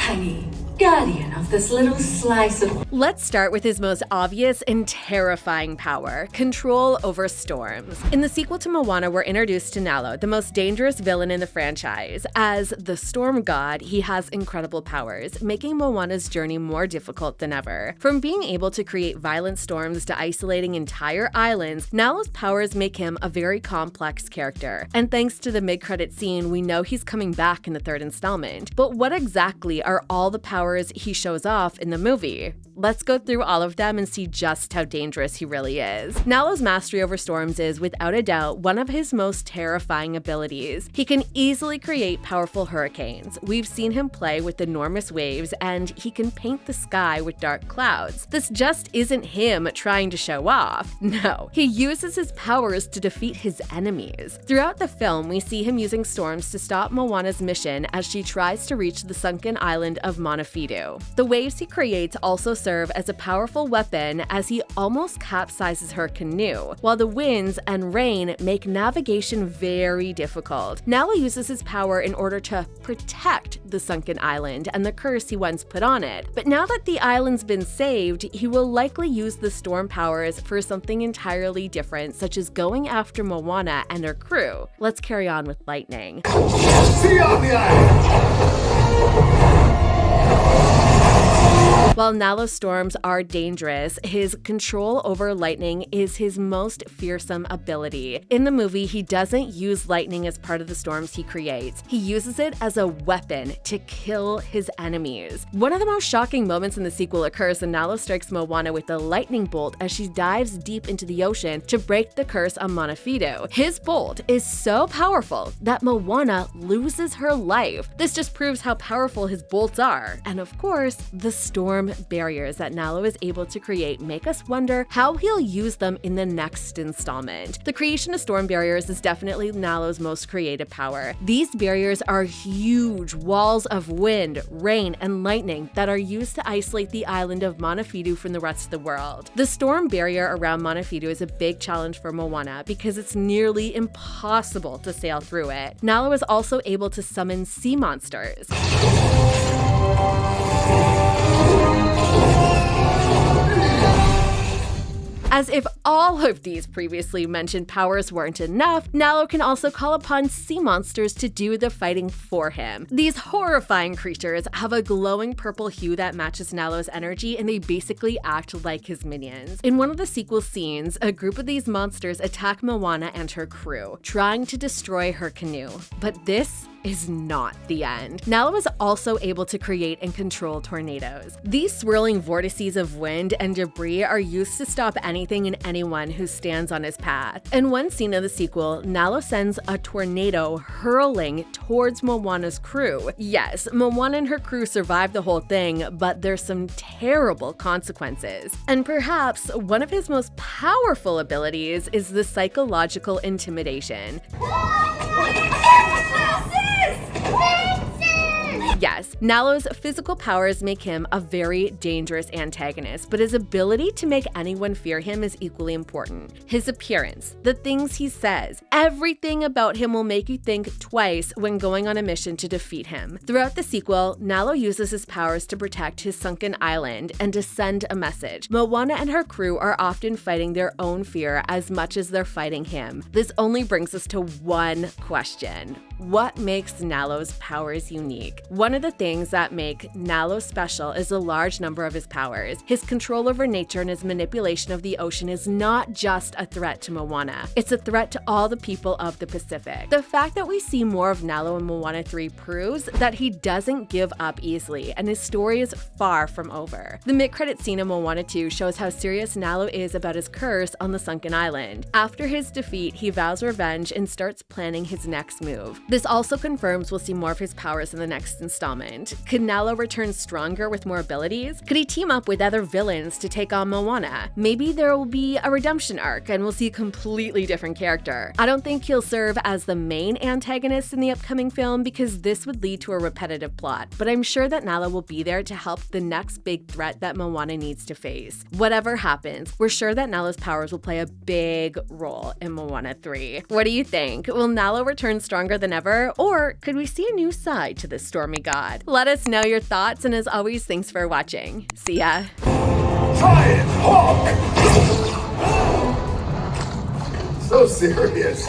tiny guardian of this little slice of... Let's start with his most obvious and terrifying power, control over storms. In the sequel to Moana, we're introduced to Nalo, the most dangerous villain in the franchise. As the storm god, he has incredible powers, making Moana's journey more difficult than ever. From being able to create violent storms to isolating entire islands, Nalo's powers make him a very complex character. And thanks to the mid-credit scene, we know he's coming back in the third installment. But what exactly are all the powers he shows off in the movie? Let's go through all of them and see just how dangerous he really is. Nalo's mastery over storms is, without a doubt, one of his most terrifying abilities. He can easily create powerful hurricanes. We've seen him play with enormous waves, and he can paint the sky with dark clouds. This just isn't him trying to show off. No, he uses his powers to defeat his enemies. Throughout the film, we see him using storms to stop Moana's mission as she tries to reach the sunken island of Moana. The waves he creates also serve as a powerful weapon as he almost capsizes her canoe, while the winds and rain make navigation very difficult. Nalo uses his power in order to protect the sunken island and the curse he once put on it. But now that the island's been saved, he will likely use the storm powers for something entirely different, such as going after Moana and her crew. Let's carry on with lightning. See on the island! While Nalo's storms are dangerous, his control over lightning is his most fearsome ability. In the movie, he doesn't use lightning as part of the storms he creates. He uses it as a weapon to kill his enemies. One of the most shocking moments in the sequel occurs when Nalo strikes Moana with a lightning bolt as she dives deep into the ocean to break the curse on Moana. His bolt is so powerful that Moana loses her life. This just proves how powerful his bolts are. And of course, the storm barriers that Nalo is able to create make us wonder how he'll use them in the next installment. The creation of storm barriers is definitely Nalo's most creative power. These barriers are huge walls of wind, rain, and lightning that are used to isolate the island of Moana from the rest of the world. The storm barrier around Moana is a big challenge for Moana because it's nearly impossible to sail through it. Nalo is also able to summon sea monsters. As if all of these previously mentioned powers weren't enough, Nalo can also call upon sea monsters to do the fighting for him. These horrifying creatures have a glowing purple hue that matches Nalo's energy, and they basically act like his minions. In one of the sequel scenes, a group of these monsters attack Moana and her crew, trying to destroy her canoe. But this is not the end. Nalo is also able to create and control tornadoes. These swirling vortices of wind and debris are used to stop anything and anyone who stands on his path. In one scene of the sequel, Nalo sends a tornado hurling towards Moana's crew. Yes, Moana and her crew survive the whole thing, but there's some terrible consequences. And perhaps one of his most powerful abilities is the psychological intimidation. Yes, Nalo's physical powers make him a very dangerous antagonist, but his ability to make anyone fear him is equally important. His appearance, the things he says, everything about him will make you think twice when going on a mission to defeat him. Throughout the sequel, Nalo uses his powers to protect his sunken island and to send a message. Moana and her crew are often fighting their own fear as much as they're fighting him. This only brings us to one question. What makes Nalo's powers unique? One of the things that make Nalo special is the large number of his powers. His control over nature and his manipulation of the ocean is not just a threat to Moana. It's a threat to all the people of the Pacific. The fact that we see more of Nalo in Moana 3 proves that he doesn't give up easily, and his story is far from over. The mid-credit scene in Moana 2 shows how serious Nalo is about his curse on the sunken island. After his defeat, he vows revenge and starts planning his next move. This also confirms we'll see more of his powers in the next installment. Could Nalo return stronger with more abilities? Could he team up with other villains to take on Moana? Maybe there will be a redemption arc and we'll see a completely different character. I don't think he'll serve as the main antagonist in the upcoming film because this would lead to a repetitive plot, but I'm sure that Nalo will be there to help the next big threat that Moana needs to face. Whatever happens, we're sure that Nalo's powers will play a big role in Moana 3. What do you think? Will Nalo return stronger than ever? Or could we see a new side to this stormy god? Let us know your thoughts, and as always, thanks for watching. See ya. Giant hawk! So serious.